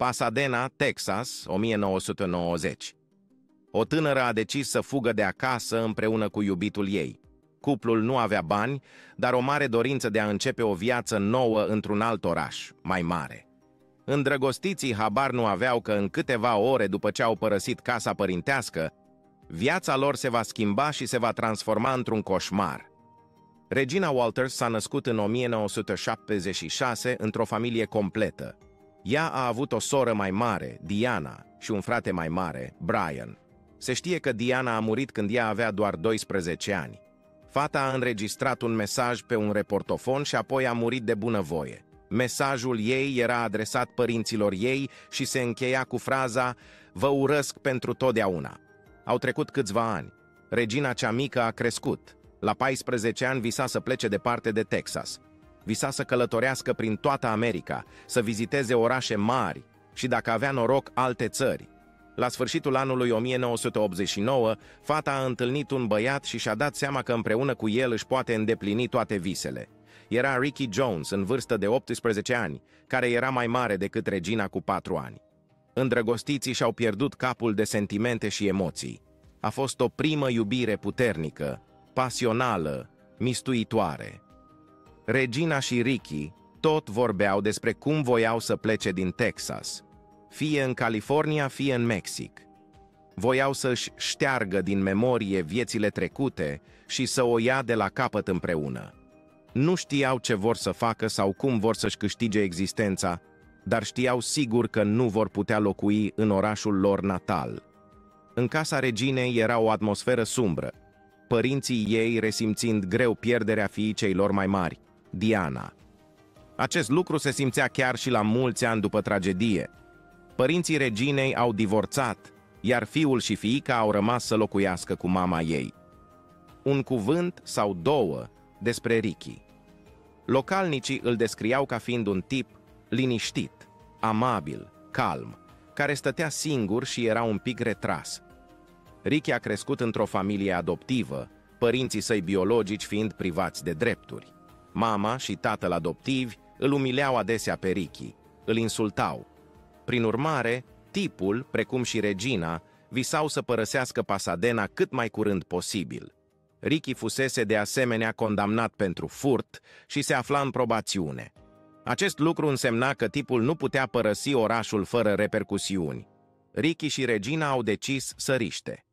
Pasadena, Texas, 1990. O tânără a decis să fugă de acasă împreună cu iubitul ei. Cuplul nu avea bani, dar o mare dorință de a începe o viață nouă într-un alt oraș, mai mare. Îndrăgostiții habar nu aveau că în câteva ore după ce au părăsit casa părintească, viața lor se va schimba și se va transforma într-un coșmar. Regina Walters s-a născut în 1976 într-o familie completă. Ea a avut o soră mai mare, Diana, și un frate mai mare, Brian. Se știe că Diana a murit când ea avea doar 12 ani. Fata a înregistrat un mesaj pe un reportofon și apoi a murit de bunăvoie. Mesajul ei era adresat părinților ei și se încheia cu fraza "Vă urăsc pentru totdeauna". Au trecut câțiva ani. Regina cea mică a crescut. La 14 ani visa să plece departe de Texas. Visa să călătorească prin toată America, să viziteze orașe mari și, dacă avea noroc, alte țări. La sfârșitul anului 1989, fata a întâlnit un băiat și și-a dat seama că împreună cu el își poate îndeplini toate visele. Era Ricky Jones, în vârstă de 18 ani, care era mai mare decât Regina cu 4 ani. Îndrăgostiții și-au pierdut capul de sentimente și emoții. A fost o primă iubire puternică, pasională, mistuitoare. Regina și Ricky tot vorbeau despre cum voiau să plece din Texas, fie în California, fie în Mexic. Voiau să-și șteargă din memorie viețile trecute și să o ia de la capăt împreună. Nu știau ce vor să facă sau cum vor să-și câștige existența, dar știau sigur că nu vor putea locui în orașul lor natal. În casa reginei era o atmosferă sumbră, părinții ei resimțind greu pierderea fiicei lor mai mari, Diana. Acest lucru se simțea chiar și la mulți ani după tragedie. Părinții reginei au divorțat, iar fiul și fiica au rămas să locuiască cu mama ei. Un cuvânt sau două despre Ricky. Localnicii îl descriau ca fiind un tip liniștit, amabil, calm, care stătea singur și era un pic retras. Ricky a crescut într-o familie adoptivă, părinții săi biologici fiind privați de drepturi. Mama și tatăl adoptivi îl umileau adesea pe Ricky, îl insultau. Prin urmare, tipul, precum și Regina, visau să părăsească Pasadena cât mai curând posibil. Ricky fusese de asemenea condamnat pentru furt și se afla în probațiune. Acest lucru însemna că tipul nu putea părăsi orașul fără repercusiuni. Ricky și Regina au decis să riște.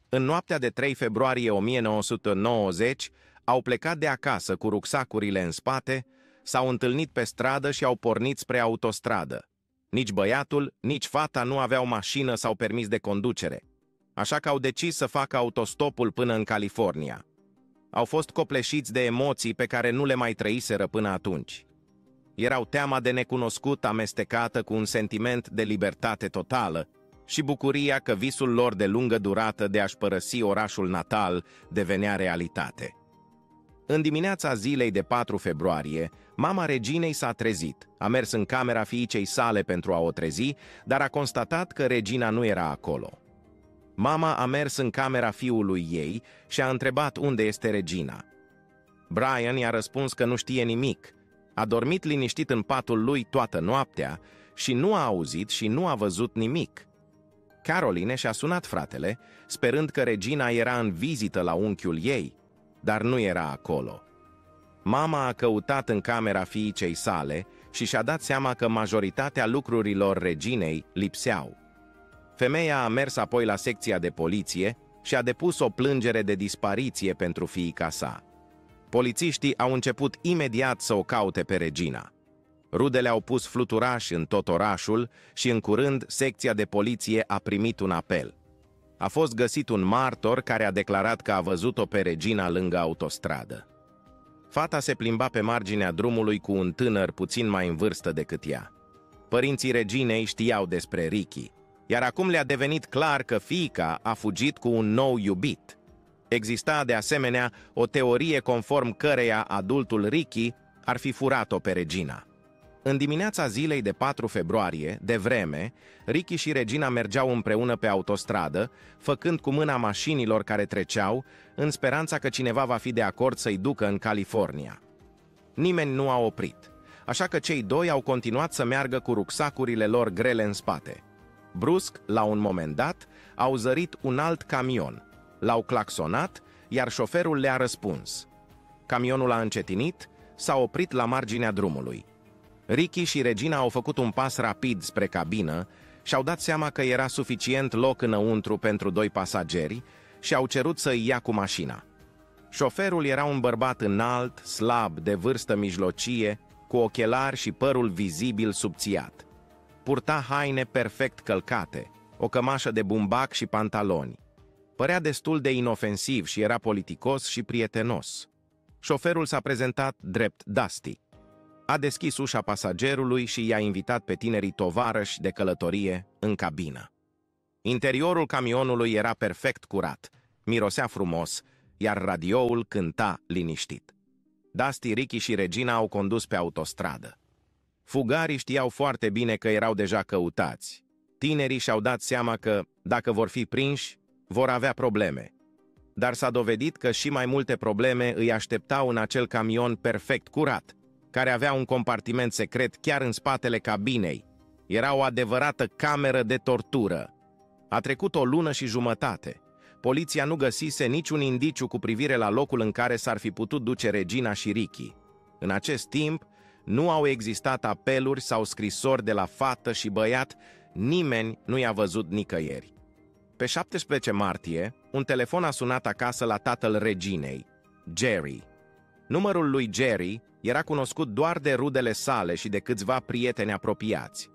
În noaptea de 3 februarie 1990, au plecat de acasă cu rucsacurile în spate, s-au întâlnit pe stradă și au pornit spre autostradă. Nici băiatul, nici fata nu aveau mașină sau permis de conducere, așa că au decis să facă autostopul până în California. Au fost copleșiți de emoții pe care nu le mai trăiseră până atunci. Erau teama de necunoscut amestecată cu un sentiment de libertate totală și bucuria că visul lor de lungă durată de a-și părăsi orașul natal devenea realitate. În dimineața zilei de 4 februarie, mama Reginei s-a trezit, a mers în camera fiicei sale pentru a o trezi, dar a constatat că Regina nu era acolo. Mama a mers în camera fiului ei și a întrebat unde este Regina. Brian i-a răspuns că nu știe nimic. A dormit liniștit în patul lui toată noaptea și nu a auzit și nu a văzut nimic. Caroline și-a sunat fratele, sperând că Regina era în vizită la unchiul ei, dar nu era acolo. Mama a căutat în camera fiicei sale și și-a dat seama că majoritatea lucrurilor Reginei lipseau. Femeia a mers apoi la secția de poliție și a depus o plângere de dispariție pentru fiica sa. Polițiștii au început imediat să o caute pe Regina. Rudele au pus fluturași în tot orașul și în curând secția de poliție a primit un apel. A fost găsit un martor care a declarat că a văzut-o pe Regina lângă autostradă. Fata se plimba pe marginea drumului cu un tânăr puțin mai în vârstă decât ea. Părinții Reginei știau despre Ricky, iar acum le-a devenit clar că fiica a fugit cu un nou iubit. Exista de asemenea o teorie conform căreia adultul Ricky ar fi furat-o pe Regina. În dimineața zilei de 4 februarie, de vreme, Ricky și Regina mergeau împreună pe autostradă, făcând cu mâna mașinilor care treceau, în speranța că cineva va fi de acord să-i ducă în California. Nimeni nu a oprit. așa că cei doi au continuat să meargă cu rucsacurile lor grele în spate. Brusc, la un moment dat, au zărit un alt camion. L-au claxonat, iar șoferul le-a răspuns. Camionul a încetinit, s-a oprit la marginea drumului. Ricky și Regina au făcut un pas rapid spre cabină și-au dat seama că era suficient loc înăuntru pentru doi pasageri și au cerut să îi ia cu mașina. Șoferul era un bărbat înalt, slab, de vârstă mijlocie, cu ochelari și părul vizibil subțiat. Purta haine perfect călcate, o cămașă de bumbac și pantaloni. Părea destul de inofensiv și era politicos și prietenos. Șoferul s-a prezentat drept Dusty. A deschis ușa pasagerului și i-a invitat pe tinerii tovarăși de călătorie în cabină. Interiorul camionului era perfect curat, mirosea frumos, iar radioul cânta liniștit. Dusty, Ricky și Regina au condus pe autostradă. Fugarii știau foarte bine că erau deja căutați. Tinerii și-au dat seama că, dacă vor fi prinși, vor avea probleme. Dar s-a dovedit că și mai multe probleme îi așteptau în acel camion perfect curat, care avea un compartiment secret chiar în spatele cabinei. Era o adevărată cameră de tortură. A trecut o lună și jumătate. Poliția nu găsise niciun indiciu cu privire la locul în care s-ar fi putut duce Regina și Ricky. În acest timp, nu au existat apeluri sau scrisori de la fată și băiat, nimeni nu i-a văzut nicăieri. Pe 17 martie, un telefon a sunat acasă la tatăl Reginei, Jerry. Numărul lui Jerry era cunoscut doar de rudele sale și de câțiva prieteni apropiați.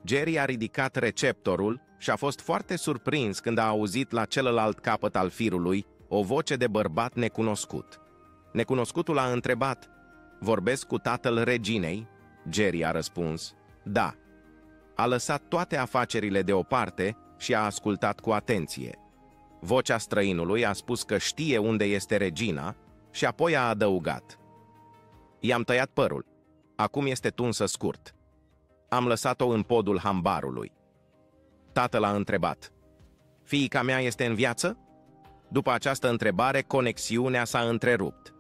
Jerry a ridicat receptorul și a fost foarte surprins când a auzit la celălalt capăt al firului o voce de bărbat necunoscut. Necunoscutul a întrebat: "Vorbesc cu tatăl Reginei?" Jerry a răspuns: "Da." A lăsat toate afacerile deoparte și a ascultat cu atenție. Vocea străinului a spus că știe unde este Regina și apoi a adăugat: "I-am tăiat părul. Acum este tunsă scurt. Am lăsat-o în podul hambarului." Tatăl a întrebat: "Fiica mea este în viață?" După această întrebare, conexiunea s-a întrerupt.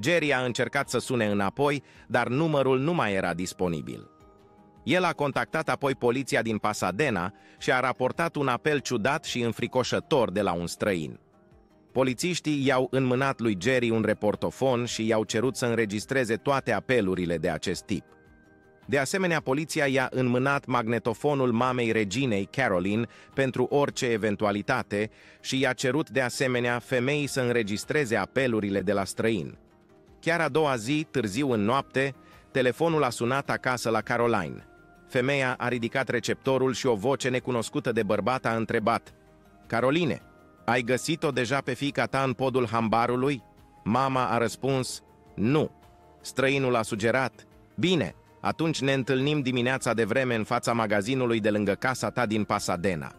Jerry a încercat să sune înapoi, dar numărul nu mai era disponibil. El a contactat apoi poliția din Pasadena și a raportat un apel ciudat și înfricoșător de la un străin. Polițiștii i-au înmânat lui Jerry un reportofon și i-au cerut să înregistreze toate apelurile de acest tip. De asemenea, poliția i-a înmânat magnetofonul mamei Reginei, Caroline, pentru orice eventualitate și i-a cerut de asemenea femeii să înregistreze apelurile de la străin. Chiar a doua zi, târziu în noapte, telefonul a sunat acasă la Caroline. Femeia a ridicat receptorul și o voce necunoscută de bărbat a întrebat: "Caroline, ai găsit-o deja pe fiica ta în podul hambarului?" Mama a răspuns: "Nu." Străinul a sugerat: "Bine, atunci ne întâlnim dimineața de vreme în fața magazinului de lângă casa ta din Pasadena."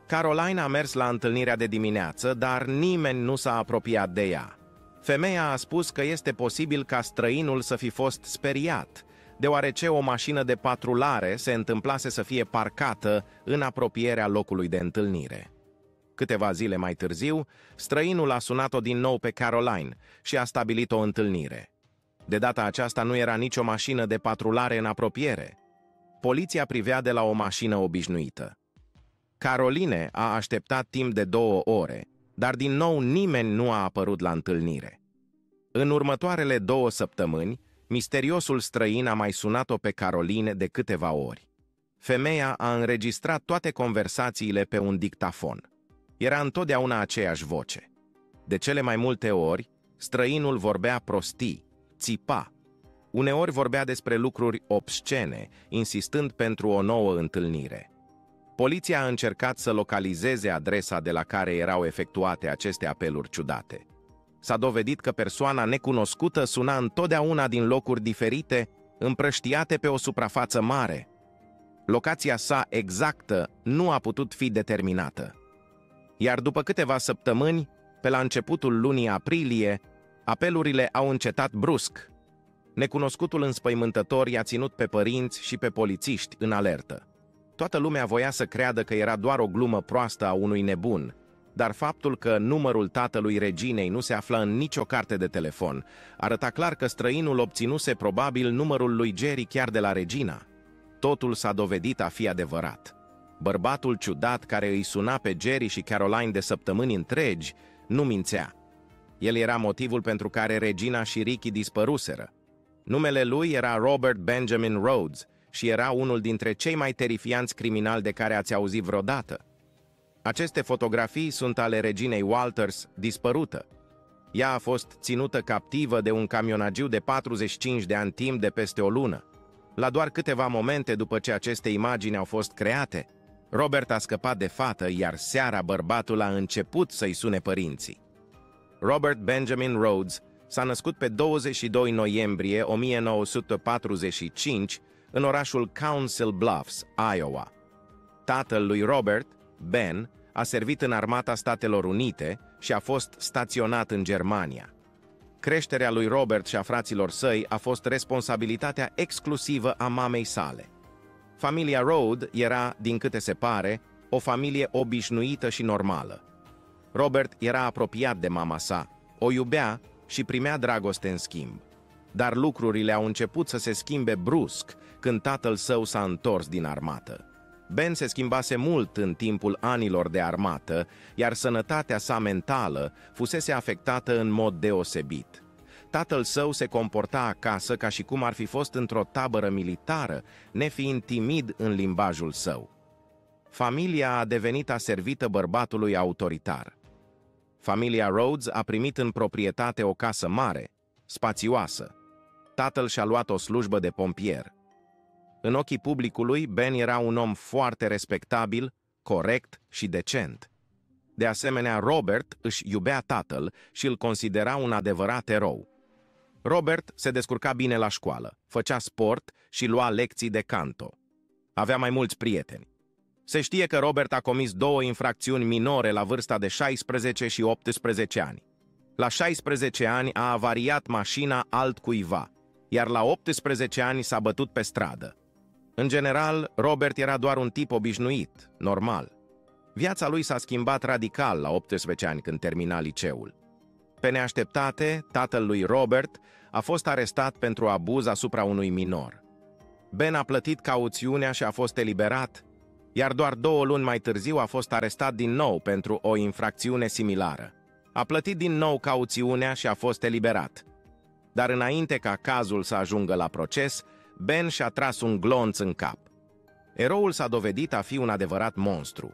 Caroline a mers la întâlnirea de dimineață, dar nimeni nu s-a apropiat de ea. Femeia a spus că este posibil ca străinul să fi fost speriat, deoarece o mașină de patrulare se întâmplase să fie parcată în apropierea locului de întâlnire. Câteva zile mai târziu, străinul a sunat-o din nou pe Caroline și a stabilit o întâlnire. De data aceasta nu era nicio mașină de patrulare în apropiere. Poliția privea de la o mașină obișnuită. Caroline a așteptat timp de 2 ore, dar din nou nimeni nu a apărut la întâlnire. În următoarele 2 săptămâni, misteriosul străin a mai sunat-o pe Caroline de câteva ori. Femeia a înregistrat toate conversațiile pe un dictafon. Era întotdeauna aceeași voce. De cele mai multe ori, străinul vorbea prostii, țipa. Uneori vorbea despre lucruri obscene, insistând pentru o nouă întâlnire. Poliția a încercat să localizeze adresa de la care erau efectuate aceste apeluri ciudate. S-a dovedit că persoana necunoscută suna întotdeauna din locuri diferite, împrăștiate pe o suprafață mare. Locația sa exactă nu a putut fi determinată. Iar după câteva săptămâni, pe la începutul lunii aprilie, apelurile au încetat brusc. Necunoscutul înspăimântător i-a ținut pe părinți și pe polițiști în alertă. Toată lumea voia să creadă că era doar o glumă proastă a unui nebun, dar faptul că numărul tatălui reginei nu se afla în nicio carte de telefon arăta clar că străinul obținuse probabil numărul lui Jerry chiar de la regina. Totul s-a dovedit a fi adevărat. Bărbatul ciudat care îi suna pe Jerry și Caroline de săptămâni întregi nu mințea. El era motivul pentru care regina și Ricky dispăruseră. Numele lui era Robert Benjamin Rhodes și era unul dintre cei mai terifianți criminali de care ați auzit vreodată. Aceste fotografii sunt ale reginei Walters, dispărută. Ea a fost ținută captivă de un camionagiu de 45 de ani timp de peste o lună. La doar câteva momente după ce aceste imagini au fost create, Robert a scăpat de fată, iar seara bărbatul a început să-i sune părinții. Robert Benjamin Rhodes s-a născut pe 22 noiembrie 1945 în orașul Council Bluffs, Iowa. Tatăl lui Robert, Ben, a servit în Armata Statelor Unite și a fost staționat în Germania. Creșterea lui Robert și a fraților săi a fost responsabilitatea exclusivă a mamei sale. Familia Rhodes era, din câte se pare, o familie obișnuită și normală. Robert era apropiat de mama sa, o iubea și primea dragoste în schimb. Dar lucrurile au început să se schimbe brusc când tatăl său s-a întors din armată. Ben se schimbase mult în timpul anilor de armată, iar sănătatea sa mentală fusese afectată în mod deosebit. Tatăl său se comporta acasă ca și cum ar fi fost într-o tabără militară, nefiind timid în limbajul său. Familia a devenit aservită bărbatului autoritar. Familia Rhodes a primit în proprietate o casă mare, spațioasă. Tatăl și-a luat o slujbă de pompier. În ochii publicului, Ben era un om foarte respectabil, corect și decent. De asemenea, Robert își iubea tatăl și îl considera un adevărat erou. Robert se descurca bine la școală, făcea sport și lua lecții de canto. Avea mai mulți prieteni. Se știe că Robert a comis 2 infracțiuni minore la vârsta de 16 și 18 ani. La 16 ani a avariat mașina altcuiva, iar la 18 ani s-a bătut pe stradă. În general, Robert era doar un tip obișnuit, normal. Viața lui s-a schimbat radical la 18 ani când termina liceul. Pe neașteptate, tatăl lui Robert a fost arestat pentru abuz asupra unui minor. Ben a plătit cauțiunea și a fost eliberat, iar doar 2 luni mai târziu a fost arestat din nou pentru o infracțiune similară. A plătit din nou cauțiunea și a fost eliberat. Dar înainte ca cazul să ajungă la proces, Ben și-a tras un glonț în cap. Eroul s-a dovedit a fi un adevărat monstru.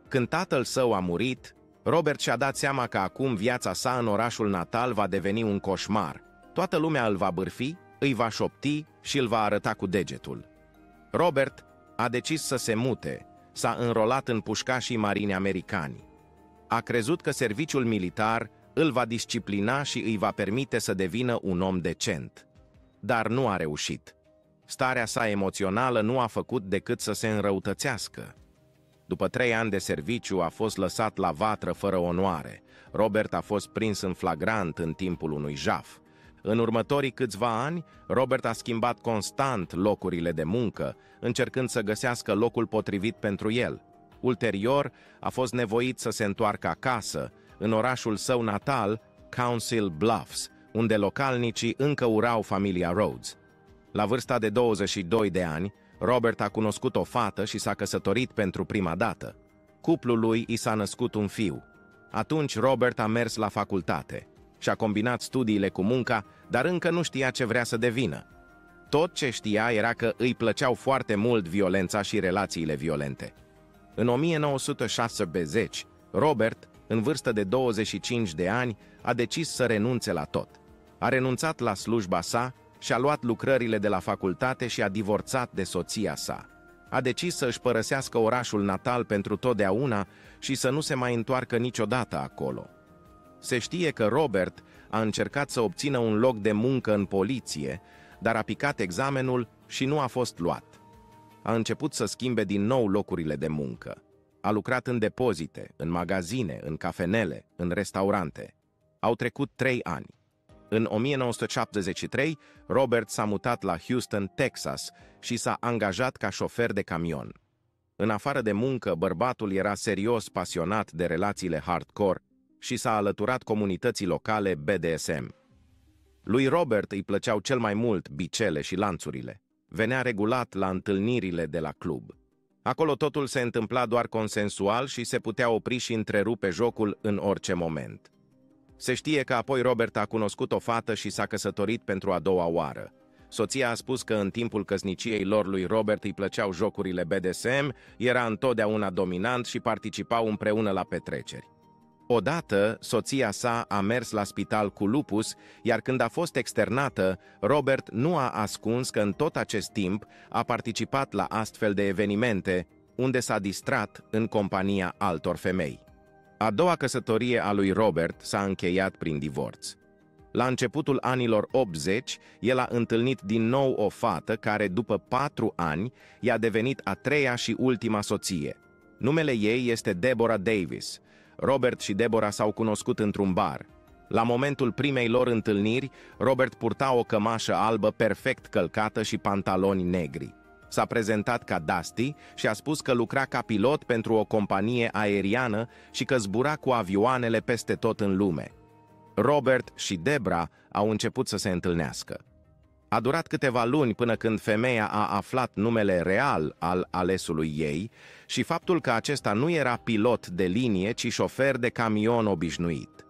Când tatăl său a murit, Robert și-a dat seama că acum viața sa în orașul natal va deveni un coșmar. Toată lumea îl va bârfi, îi va șopti și îl va arăta cu degetul. Robert a decis să se mute, s-a înrolat în pușcașii marini americani. A crezut că serviciul militar îl va disciplina și îi va permite să devină un om decent. Dar nu a reușit. Starea sa emoțională nu a făcut decât să se înrăutățească. După 3 ani de serviciu a fost lăsat la vatră fără onoare. Robert a fost prins în flagrant în timpul unui jaf. În următorii câțiva ani, Robert a schimbat constant locurile de muncă, încercând să găsească locul potrivit pentru el. Ulterior, a fost nevoit să se întoarcă acasă, în orașul său natal, Council Bluffs, unde localnicii încă urau familia Rhodes. La vârsta de 22 de ani, Robert a cunoscut o fată și s-a căsătorit pentru prima dată. Cuplul lui i s-a născut un fiu. Atunci Robert a mers la facultate. Și-a combinat studiile cu munca, dar încă nu știa ce vrea să devină. Tot ce știa era că îi plăceau foarte mult violența și relațiile violente. În 1960, Robert, în vârstă de 25 de ani, a decis să renunțe la tot. A renunțat la slujba sa, și-a luat lucrările de la facultate și a divorțat de soția sa. A decis să își părăsească orașul natal pentru totdeauna și să nu se mai întoarcă niciodată acolo. Se știe că Robert a încercat să obțină un loc de muncă în poliție, dar a picat examenul și nu a fost luat. A început să schimbe din nou locurile de muncă. A lucrat în depozite, în magazine, în cafenele, în restaurante. Au trecut 3 ani. În 1973, Robert s-a mutat la Houston, Texas și s-a angajat ca șofer de camion. În afară de muncă, bărbatul era serios pasionat de relațiile hardcore și s-a alăturat comunității locale BDSM. Lui Robert îi plăceau cel mai mult bicele și lanțurile. Venea regulat la întâlnirile de la club. Acolo totul se întâmpla doar consensual și se putea opri și întrerupe jocul în orice moment. Se știe că apoi Robert a cunoscut o fată și s-a căsătorit pentru a doua oară. Soția a spus că în timpul căsniciei lor lui Robert îi plăceau jocurile BDSM, era întotdeauna dominant și participau împreună la petreceri. Odată, soția sa a mers la spital cu lupus, iar când a fost externată, Robert nu a ascuns că în tot acest timp a participat la astfel de evenimente, unde s-a distrat în compania altor femei. A doua căsătorie a lui Robert s-a încheiat prin divorț. La începutul anilor 80, el a întâlnit din nou o fată care, după 4 ani, i-a devenit a treia și ultima soție. Numele ei este Deborah Davis. Robert și Deborah s-au cunoscut într-un bar. La momentul primei lor întâlniri, Robert purta o cămașă albă perfect călcată și pantaloni negri. S-a prezentat ca Dusty și a spus că lucra ca pilot pentru o companie aeriană și că zbura cu avioanele peste tot în lume. Robert și Deborah au început să se întâlnească. A durat câteva luni până când femeia a aflat numele real al alesului ei și faptul că acesta nu era pilot de linie, ci șofer de camion obișnuit.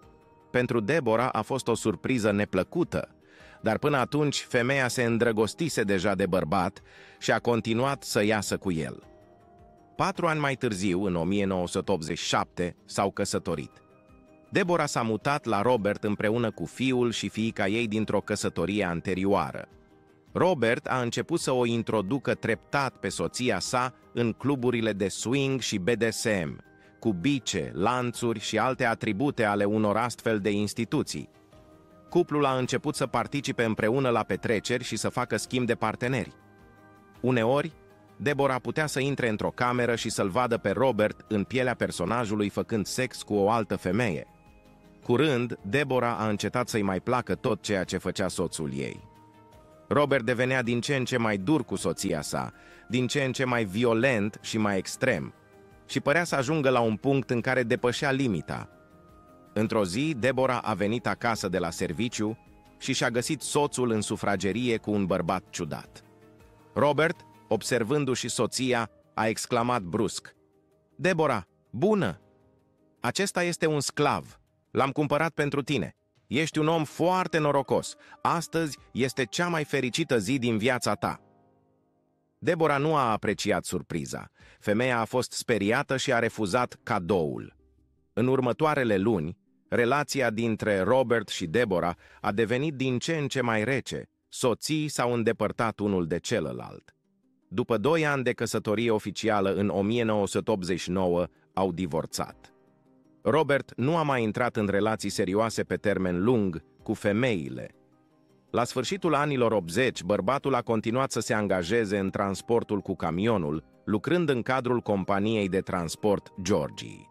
Pentru Deborah a fost o surpriză neplăcută, dar până atunci femeia se îndrăgostise deja de bărbat și a continuat să iasă cu el. 4 ani mai târziu, în 1987, s-au căsătorit. Deborah s-a mutat la Robert împreună cu fiul și fiica ei dintr-o căsătorie anterioară. Robert a început să o introducă treptat pe soția sa în cluburile de swing și BDSM, cu bice, lanțuri și alte atribute ale unor astfel de instituții. Cuplul a început să participe împreună la petreceri și să facă schimb de parteneri. Uneori, Deborah putea să intre într-o cameră și să-l vadă pe Robert în pielea personajului făcând sex cu o altă femeie. Curând, Deborah a încetat să-i mai placă tot ceea ce făcea soțul ei. Robert devenea din ce în ce mai dur cu soția sa, din ce în ce mai violent și mai extrem, și părea să ajungă la un punct în care depășea limita. Într-o zi, Deborah a venit acasă de la serviciu și și-a găsit soțul în sufragerie cu un bărbat ciudat. Robert, observându-și soția, a exclamat brusc: "Deborah, bună! Acesta este un sclav. L-am cumpărat pentru tine. Ești un om foarte norocos. Astăzi este cea mai fericită zi din viața ta." Deborah nu a apreciat surpriza. Femeia a fost speriată și a refuzat cadoul. În următoarele luni, relația dintre Robert și Deborah a devenit din ce în ce mai rece. Soții s-au îndepărtat unul de celălalt. După 2 ani de căsătorie oficială, în 1989, au divorțat. Robert nu a mai intrat în relații serioase pe termen lung cu femeile. La sfârșitul anilor 80, bărbatul a continuat să se angajeze în transportul cu camionul, lucrând în cadrul companiei de transport Georgie.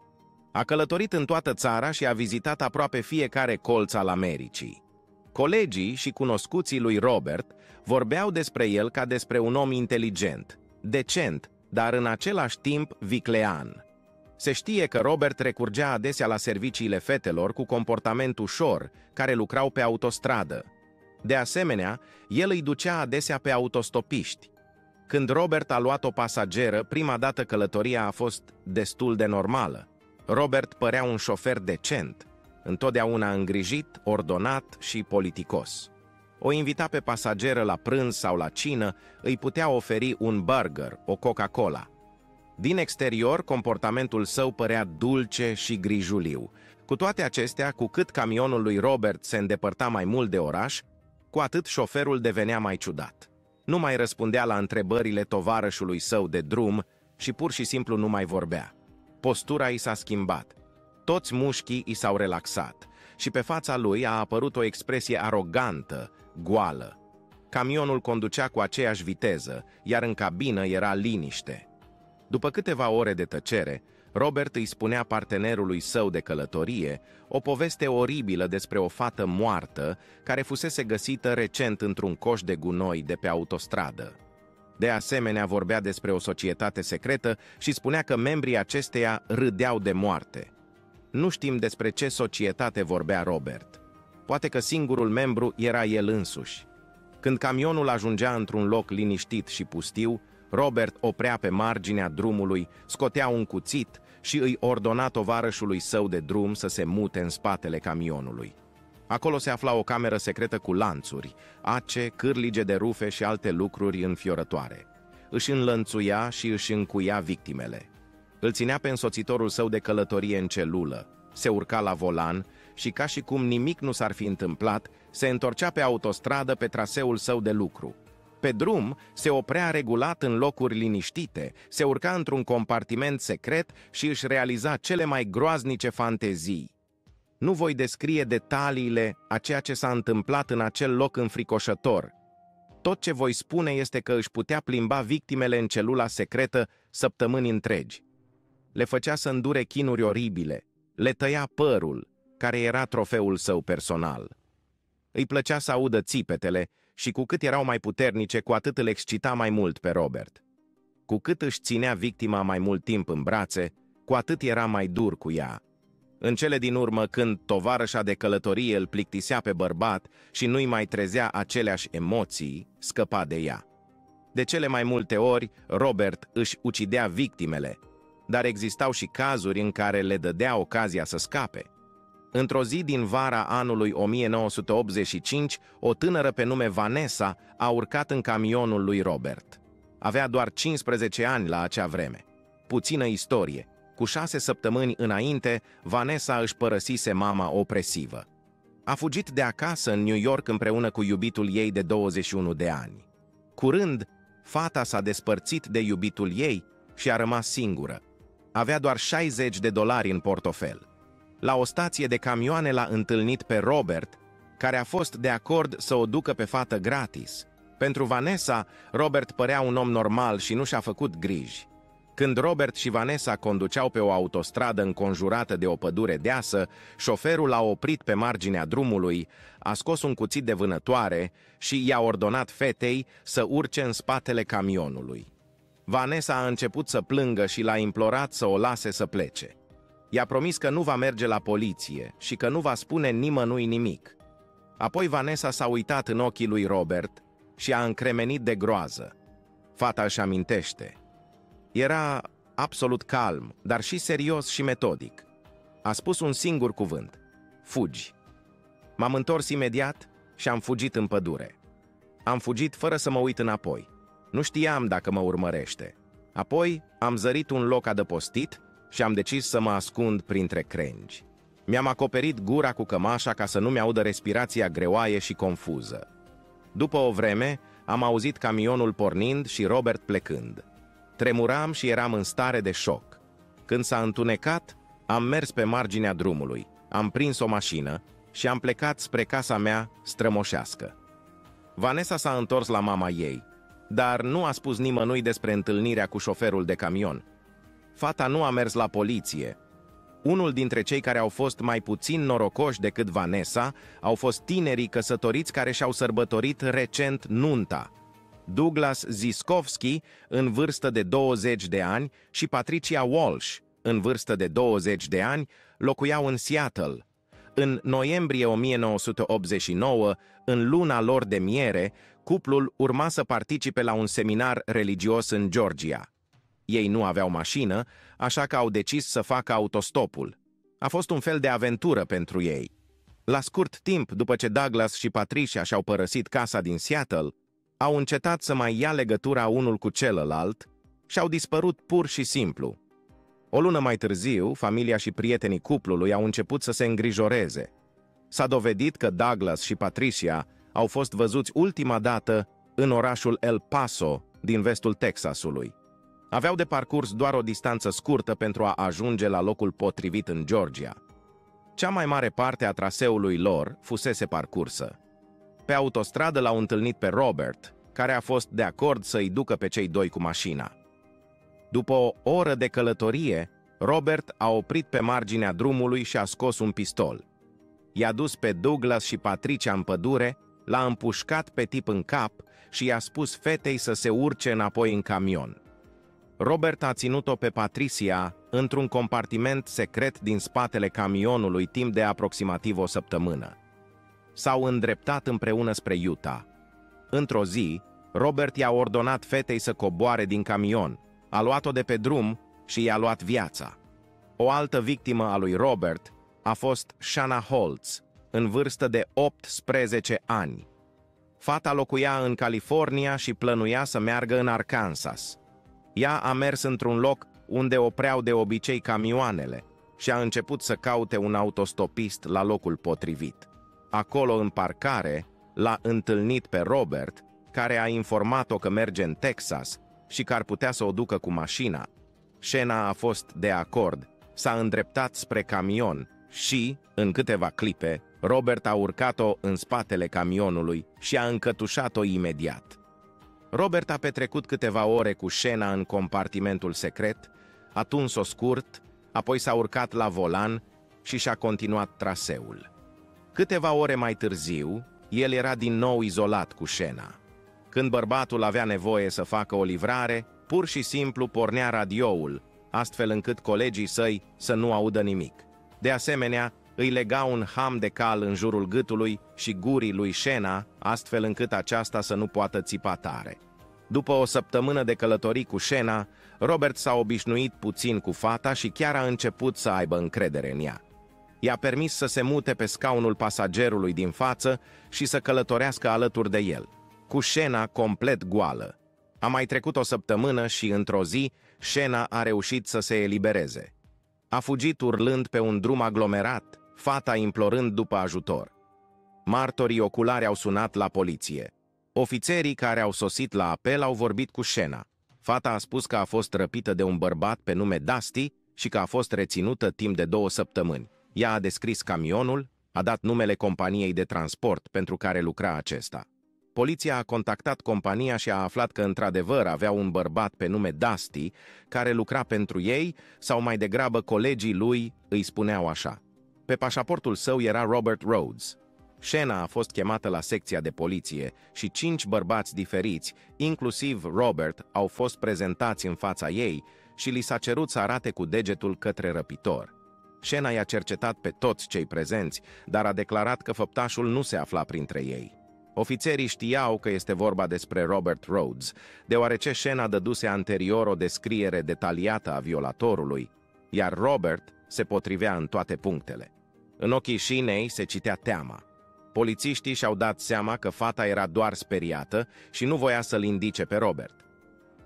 A călătorit în toată țara și a vizitat aproape fiecare colț al Americii. Colegii și cunoscuții lui Robert vorbeau despre el ca despre un om inteligent, decent, dar în același timp viclean. Se știe că Robert recurgea adesea la serviciile fetelor cu comportament ușor, care lucrau pe autostradă. De asemenea, el îi ducea adesea pe autostopiști. Când Robert a luat o pasageră, prima dată călătoria a fost destul de normală. Robert părea un șofer decent, întotdeauna îngrijit, ordonat și politicos. O invita pe pasageră la prânz sau la cină, îi putea oferi un burger, o Coca-Cola. Din exterior, comportamentul său părea dulce și grijuliu. Cu toate acestea, cu cât camionul lui Robert se îndepărta mai mult de oraș, cu atât șoferul devenea mai ciudat. Nu mai răspundea la întrebările tovarășului său de drum și pur și simplu nu mai vorbea. Postura i s-a schimbat. Toți mușchii i s-au relaxat și pe fața lui a apărut o expresie arogantă, goală. Camionul conducea cu aceeași viteză, iar în cabină era liniște. După câteva ore de tăcere, Robert îi spunea partenerului său de călătorie o poveste oribilă despre o fată moartă care fusese găsită recent într-un coș de gunoi de pe autostradă. De asemenea, vorbea despre o societate secretă și spunea că membrii acesteia râdeau de moarte. Nu știm despre ce societate vorbea Robert. Poate că singurul membru era el însuși. Când camionul ajungea într-un loc liniștit și pustiu, Robert oprea pe marginea drumului, scotea un cuțit și îi ordona tovarășului său de drum să se mute în spatele camionului. Acolo se afla o cameră secretă cu lanțuri, ace, cârlige de rufe și alte lucruri înfiorătoare. Își înlănțuia și își încuia victimele. Îl ținea pe însoțitorul său de călătorie în celulă, se urca la volan și, ca și cum nimic nu s-ar fi întâmplat, se întorcea pe autostradă pe traseul său de lucru. Pe drum se oprea regulat în locuri liniștite, se urca într-un compartiment secret și își realiza cele mai groaznice fantezii. Nu voi descrie detaliile a ceea ce s-a întâmplat în acel loc înfricoșător. Tot ce voi spune este că își putea plimba victimele în celula secretă săptămâni întregi. Le făcea să îndure chinuri oribile, le tăia părul, care era trofeul său personal. Îi plăcea să audă țipetele și cu cât erau mai puternice, cu atât îl excita mai mult pe Robert. Cu cât își ținea victima mai mult timp în brațe, cu atât era mai dur cu ea. În cele din urmă, când tovarășa de călătorie îl plictisea pe bărbat și nu-i mai trezea aceleași emoții, scăpa de ea. De cele mai multe ori, Robert își ucidea victimele, dar existau și cazuri în care le dădea ocazia să scape. Într-o zi din vara anului 1985, o tânără pe nume Vanessa a urcat în camionul lui Robert. Avea doar 15 ani la acea vreme. Puțină istorie. Cu 6 săptămâni înainte, Vanessa își părăsise mama opresivă. A fugit de acasă în New York împreună cu iubitul ei de 21 de ani. Curând, fata s-a despărțit de iubitul ei și a rămas singură. Avea doar $60 în portofel. La o stație de camioane l-a întâlnit pe Robert, care a fost de acord să o ducă pe fată gratis. Pentru Vanessa, Robert părea un om normal și nu și-a făcut griji. Când Robert și Vanessa conduceau pe o autostradă înconjurată de o pădure deasă, șoferul a oprit pe marginea drumului, a scos un cuțit de vânătoare și i-a ordonat fetei să urce în spatele camionului. Vanessa a început să plângă și l-a implorat să o lase să plece. I-a promis că nu va merge la poliție și că nu va spune nimănui nimic. Apoi Vanessa s-a uitat în ochii lui Robert și a încremenit de groază. Fata își amintește. Era absolut calm, dar și serios și metodic. A spus un singur cuvânt: fugi. M-am întors imediat și am fugit în pădure. Am fugit fără să mă uit înapoi. Nu știam dacă mă urmărește. Apoi am zărit un loc adăpostit și am decis să mă ascund printre crengi. Mi-am acoperit gura cu cămașa ca să nu-mi audă respirația greoaie și confuză. După o vreme, am auzit camionul pornind și Robert plecând. Tremuram și eram în stare de șoc. Când s-a întunecat, am mers pe marginea drumului, am prins o mașină și am plecat spre casa mea strămoșească. Vanessa s-a întors la mama ei, dar nu a spus nimănui despre întâlnirea cu șoferul de camion. Fata nu a mers la poliție. Unul dintre cei care au fost mai puțin norocoși decât Vanessa au fost tinerii căsătoriți care și-au sărbătorit recent nunta. Douglas Ziskovski, în vârstă de 20 de ani, și Patricia Walsh, în vârstă de 20 de ani, locuiau în Seattle. În noiembrie 1989, în luna lor de miere, cuplul urma să participe la un seminar religios în Georgia. Ei nu aveau mașină, așa că au decis să facă autostopul. A fost un fel de aventură pentru ei. La scurt timp după ce Douglas și Patricia și-au părăsit casa din Seattle, au încetat să mai ia legătura unul cu celălalt și au dispărut pur și simplu. O lună mai târziu, familia și prietenii cuplului au început să se îngrijoreze. S-a dovedit că Douglas și Patricia au fost văzuți ultima dată în orașul El Paso, din vestul Texasului. Aveau de parcurs doar o distanță scurtă pentru a ajunge la locul potrivit în Georgia. Cea mai mare parte a traseului lor fusese parcursă. Pe autostradă l-au întâlnit pe Robert, care a fost de acord să-i ducă pe cei doi cu mașina. După o oră de călătorie, Robert a oprit pe marginea drumului și a scos un pistol. I-a dus pe Douglas și Patricia în pădure l-a împușcat pe tip în cap și i-a spus fetei să se urce înapoi în camion. Robert a ținut-o pe Patricia într-un compartiment secret din spatele camionului timp de aproximativ o săptămână. S-au îndreptat împreună spre Utah. Într-o zi, Robert i-a ordonat fetei să coboare din camion, a luat-o de pe drum și i-a luat viața. O altă victimă a lui Robert a fost Shanna Holtz, în vârstă de 18 ani. Fata locuia în California și plănuia să meargă în Arkansas. Ea a mers într-un loc unde opreau de obicei camioanele și a început să caute un autostopist la locul potrivit. Acolo, în parcare, l-a întâlnit pe Robert, care a informat-o că merge în Texas și că ar putea să o ducă cu mașina. Shanna a fost de acord, s-a îndreptat spre camion și, în câteva clipe, Robert a urcat-o în spatele camionului și a încătușat-o imediat. Robert a petrecut câteva ore cu Shanna în compartimentul secret, a tuns-o scurt, apoi s-a urcat la volan și și-a continuat traseul. Câteva ore mai târziu, el era din nou izolat cu Shanna. Când bărbatul avea nevoie să facă o livrare, pur și simplu pornea radioul, astfel încât colegii săi să nu audă nimic. De asemenea, îi lega un ham de cal în jurul gâtului și gurii lui Shanna, astfel încât aceasta să nu poată țipa tare. După o săptămână de călătorii cu Shanna, Robert s-a obișnuit puțin cu fata și chiar a început să aibă încredere în ea. I-a permis să se mute pe scaunul pasagerului din față și să călătorească alături de el, cu Shanna complet goală. A mai trecut o săptămână și, într-o zi, Shanna a reușit să se elibereze. A fugit urlând pe un drum aglomerat, fata implorând după ajutor. Martorii oculari au sunat la poliție. Ofițerii care au sosit la apel au vorbit cu Shanna. Fata a spus că a fost răpită de un bărbat pe nume Dusty și că a fost reținută timp de 2 săptămâni. Ea a descris camionul, a dat numele companiei de transport pentru care lucra acesta. Poliția a contactat compania și a aflat că într-adevăr avea un bărbat pe nume Dusty care lucra pentru ei, sau mai degrabă colegii lui îi spuneau așa. Pe pașaportul său era Robert Rhodes. Shanna a fost chemată la secția de poliție și 5 bărbați diferiți, inclusiv Robert, au fost prezentați în fața ei și li s-a cerut să arate cu degetul către răpitor. Shanna i-a cercetat pe toți cei prezenți, dar a declarat că făptașul nu se afla printre ei. Ofițerii știau că este vorba despre Robert Rhodes, deoarece Shanna dăduse anterior o descriere detaliată a violatorului, iar Robert se potrivea în toate punctele. În ochii Shannei se citea teama. Polițiștii și-au dat seama că fata era doar speriată și nu voia să-l indice pe Robert.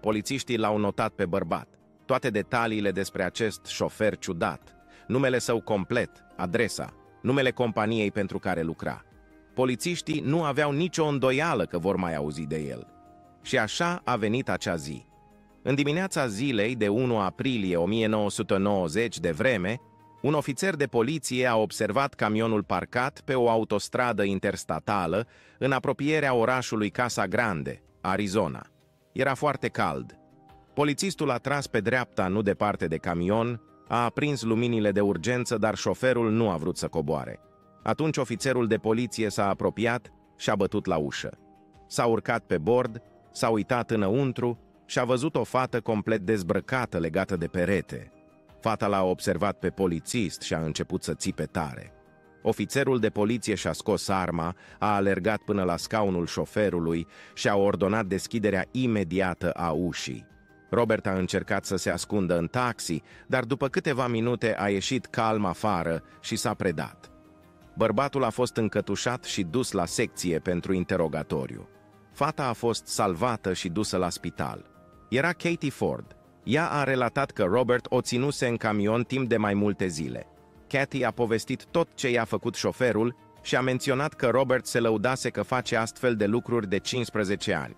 Polițiștii l-au notat pe bărbat, toate detaliile despre acest șofer ciudat, numele său complet, adresa, numele companiei pentru care lucra. Polițiștii nu aveau nicio îndoială că vor mai auzi de el. Și așa a venit acea zi. În dimineața zilei de 1 aprilie 1990 de vreme, un ofițer de poliție a observat camionul parcat pe o autostradă interstatală în apropierea orașului Casa Grande, Arizona. Era foarte cald. Polițistul a tras pe dreapta, nu departe de camion, a aprins luminile de urgență, dar șoferul nu a vrut să coboare. Atunci ofițerul de poliție s-a apropiat și a bătut la ușă. S-a urcat pe bord, s-a uitat înăuntru și a văzut o fată complet dezbrăcată legată de perete. Fata l-a observat pe polițist și a început să țipe tare. Ofițerul de poliție și-a scos arma, a alergat până la scaunul șoferului și a ordonat deschiderea imediată a ușii. Robert a încercat să se ascundă în taxi, dar după câteva minute a ieșit calm afară și s-a predat. Bărbatul a fost încătușat și dus la secție pentru interogatoriu. Fata a fost salvată și dusă la spital. Era Katie Ford. Ea a relatat că Robert o ținuse în camion timp de mai multe zile. Katie a povestit tot ce i-a făcut șoferul și a menționat că Robert se lăudase că face astfel de lucruri de 15 ani.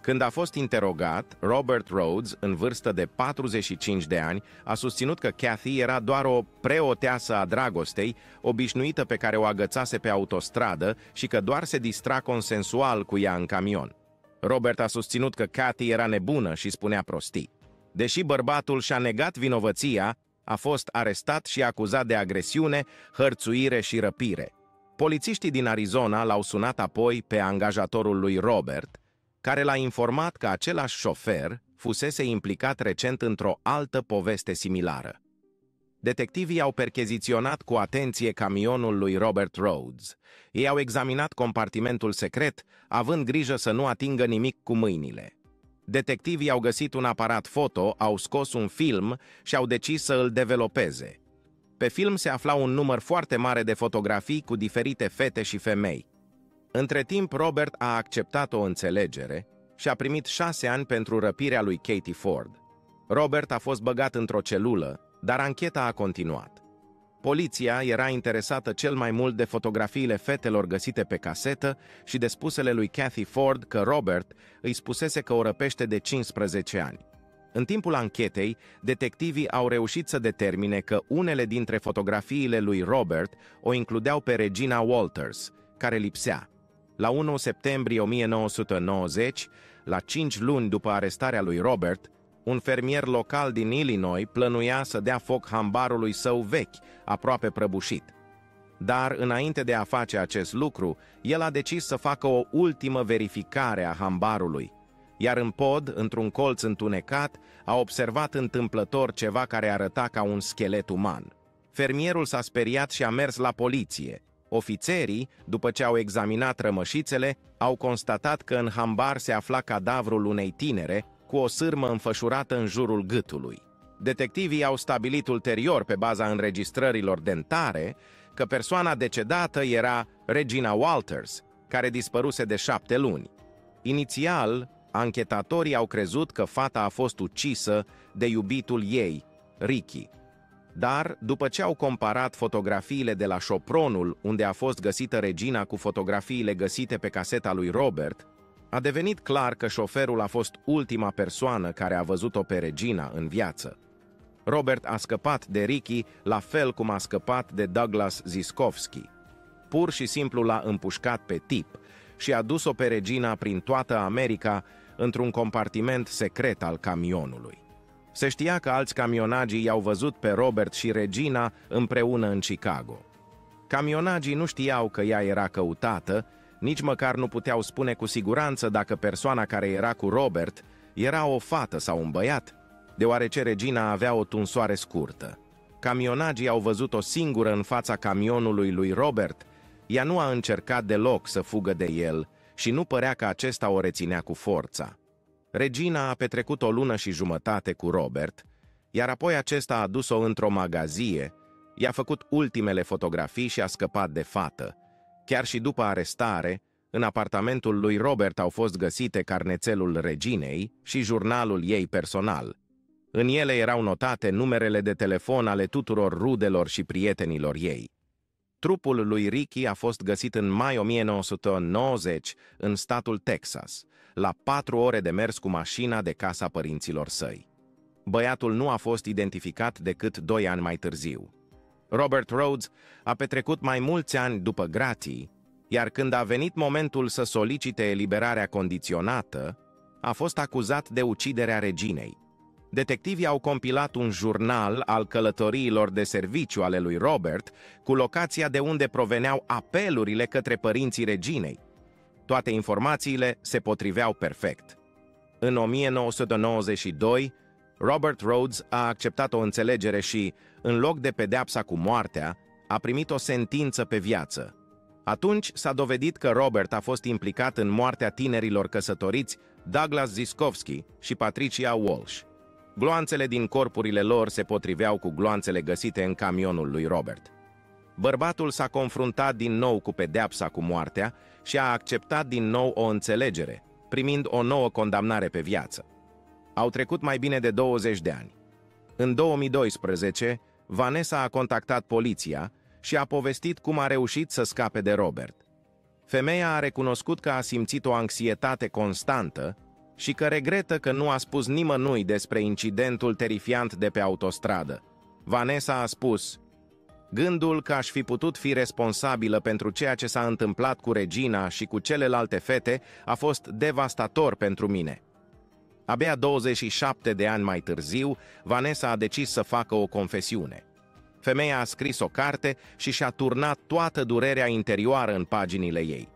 Când a fost interogat, Robert Rhodes, în vârstă de 45 de ani, a susținut că Kathy era doar o preoteasă a dragostei, obișnuită pe care o agățase pe autostradă și că doar se distra consensual cu ea în camion. Robert a susținut că Kathy era nebună și spunea prostii. Deși bărbatul și-a negat vinovăția, a fost arestat și acuzat de agresiune, hărțuire și răpire. Polițiștii din Arizona l-au sunat apoi pe angajatorul lui Robert, care l-a informat că același șofer fusese implicat recent într-o altă poveste similară. Detectivii au percheziționat cu atenție camionul lui Robert Rhodes. Ei au examinat compartimentul secret, având grijă să nu atingă nimic cu mâinile. Detectivii au găsit un aparat foto, au scos un film și au decis să îl developeze. Pe film se afla un număr foarte mare de fotografii cu diferite fete și femei. Între timp, Robert a acceptat o înțelegere și a primit 6 ani pentru răpirea lui Katie Ford. Robert a fost băgat într-o celulă, dar ancheta a continuat. Poliția era interesată cel mai mult de fotografiile fetelor găsite pe casetă și de spusele lui Kathy Ford că Robert îi spusese că o răpește de 15 ani. În timpul anchetei, detectivii au reușit să determine că unele dintre fotografiile lui Robert o includeau pe Regina Walters, care lipsea. La 1 septembrie 1990, la 5 luni după arestarea lui Robert, un fermier local din Illinois plănuia să dea foc hambarului său vechi, aproape prăbușit. Dar, înainte de a face acest lucru, el a decis să facă o ultimă verificare a hambarului, iar în pod, într-un colț întunecat, a observat întâmplător ceva care arăta ca un schelet uman. Fermierul s-a speriat și a mers la poliție. Ofițerii, după ce au examinat rămășițele, au constatat că în hambar se afla cadavrul unei tinere, cu o sârmă înfășurată în jurul gâtului. Detectivii au stabilit ulterior, pe baza înregistrărilor dentare, că persoana decedată era Regina Walters, care dispăruse de 7 luni. Inițial, anchetatorii au crezut că fata a fost ucisă de iubitul ei, Ricky. Dar, după ce au comparat fotografiile de la șopronul unde a fost găsită Regina cu fotografiile găsite pe caseta lui Robert, a devenit clar că șoferul a fost ultima persoană care a văzut-o pe Regina în viață. Robert a scăpat de Ricky la fel cum a scăpat de Douglas Ziskovski. Pur și simplu l-a împușcat pe tip și a dus-o pe Regina prin toată America într-un compartiment secret al camionului. Se știa că alți camionagii i-au văzut pe Robert și Regina împreună în Chicago. Camionagii nu știau că ea era căutată, nici măcar nu puteau spune cu siguranță dacă persoana care era cu Robert era o fată sau un băiat, deoarece Regina avea o tunsoare scurtă. Camionagii au văzut-o singură în fața camionului lui Robert. Ea nu a încercat deloc să fugă de el și nu părea că acesta o reținea cu forța. Regina a petrecut o lună și jumătate cu Robert, iar apoi acesta a dus-o într-o magazie, i-a făcut ultimele fotografii și a scăpat de fată. Chiar și după arestare, în apartamentul lui Robert au fost găsite carnețelul Reginei și jurnalul ei personal. În ele erau notate numerele de telefon ale tuturor rudelor și prietenilor ei. Trupul lui Ricky a fost găsit în mai 1990 în statul Texas, la 4 ore de mers cu mașina de casa părinților săi. Băiatul nu a fost identificat decât 2 ani mai târziu. Robert Rhodes a petrecut mai mulți ani după gratii, iar când a venit momentul să solicite eliberarea condiționată, a fost acuzat de uciderea Reginei. Detectivii au compilat un jurnal al călătoriilor de serviciu ale lui Robert, cu locația de unde proveneau apelurile către părinții Reginei. Toate informațiile se potriveau perfect. În 1992, Robert Rhodes a acceptat o înțelegere și, în loc de pedeapsa cu moartea, a primit o sentință pe viață. Atunci s-a dovedit că Robert a fost implicat în moartea tinerilor căsătoriți Douglas Ziskovski și Patricia Walsh. Gloanțele din corpurile lor se potriveau cu gloanțele găsite în camionul lui Robert. Bărbatul s-a confruntat din nou cu pedeapsa cu moartea și a acceptat din nou o înțelegere, primind o nouă condamnare pe viață. Au trecut mai bine de 20 de ani. În 2012, Vanessa a contactat poliția și a povestit cum a reușit să scape de Robert. Femeia a recunoscut că a simțit o anxietate constantă și că regretă că nu a spus nimănui despre incidentul terifiant de pe autostradă. Vanessa a spus: "Gândul că aș fi putut fi responsabilă pentru ceea ce s-a întâmplat cu Regina și cu celelalte fete a fost devastator pentru mine." Abia 27 de ani mai târziu, Vanessa a decis să facă o confesiune. Femeia a scris o carte și și-a turnat toată durerea interioară în paginile ei.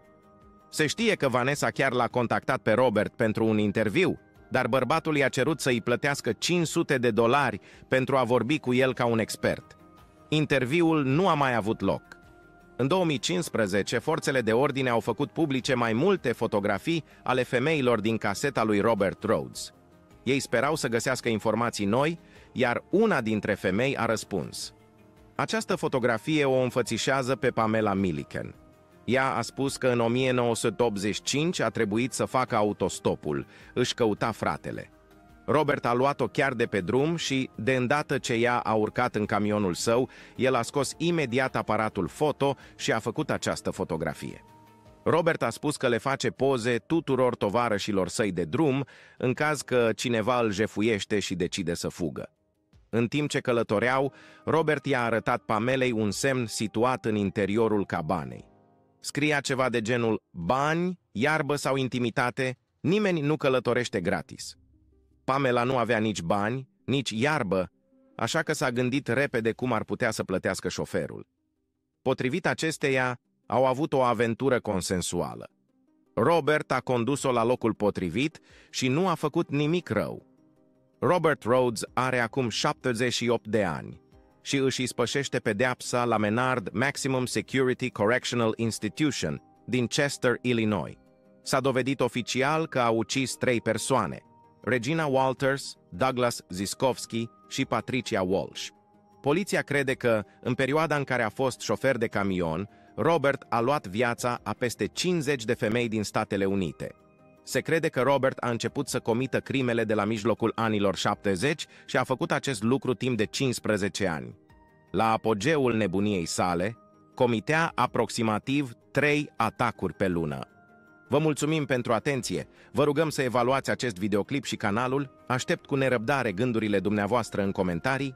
Se știe că Vanessa chiar l-a contactat pe Robert pentru un interviu, dar bărbatul i-a cerut să îi plătească $500 pentru a vorbi cu el ca un expert. Interviul nu a mai avut loc. În 2015, forțele de ordine au făcut publice mai multe fotografii ale femeilor din caseta lui Robert Rhodes. Ei sperau să găsească informații noi, iar una dintre femei a răspuns. Această fotografie o înfățișează pe Pamela Milliken. Ea a spus că în 1985 a trebuit să facă autostopul, își căuta fratele. Robert a luat-o chiar de pe drum și, de îndată ce ea a urcat în camionul său, el a scos imediat aparatul foto și a făcut această fotografie. Robert a spus că le face poze tuturor tovarășilor săi de drum, în caz că cineva îl jefuiește și decide să fugă. În timp ce călătoreau, Robert i-a arătat Pamelei un semn situat în interiorul cabanei. Scria ceva de genul: bani, iarbă sau intimitate, nimeni nu călătorește gratis. Pamela nu avea nici bani, nici iarbă, așa că s-a gândit repede cum ar putea să plătească șoferul. Potrivit acesteia, au avut o aventură consensuală. Robert a condus-o la locul potrivit și nu a făcut nimic rău. Robert Rhodes are acum 78 de ani și își ispășește pedeapsa la Menard Maximum Security Correctional Institution din Chester, Illinois. S-a dovedit oficial că a ucis 3 persoane: Regina Walters, Douglas Ziskovski și Patricia Walsh. Poliția crede că, în perioada în care a fost șofer de camion, Robert a luat viața a peste 50 de femei din Statele Unite. Se crede că Robert a început să comită crimele de la mijlocul anilor 70 și a făcut acest lucru timp de 15 ani. La apogeul nebuniei sale, comitea aproximativ 3 atacuri pe lună. Vă mulțumim pentru atenție, vă rugăm să evaluați acest videoclip și canalul, aștept cu nerăbdare gândurile dumneavoastră în comentarii.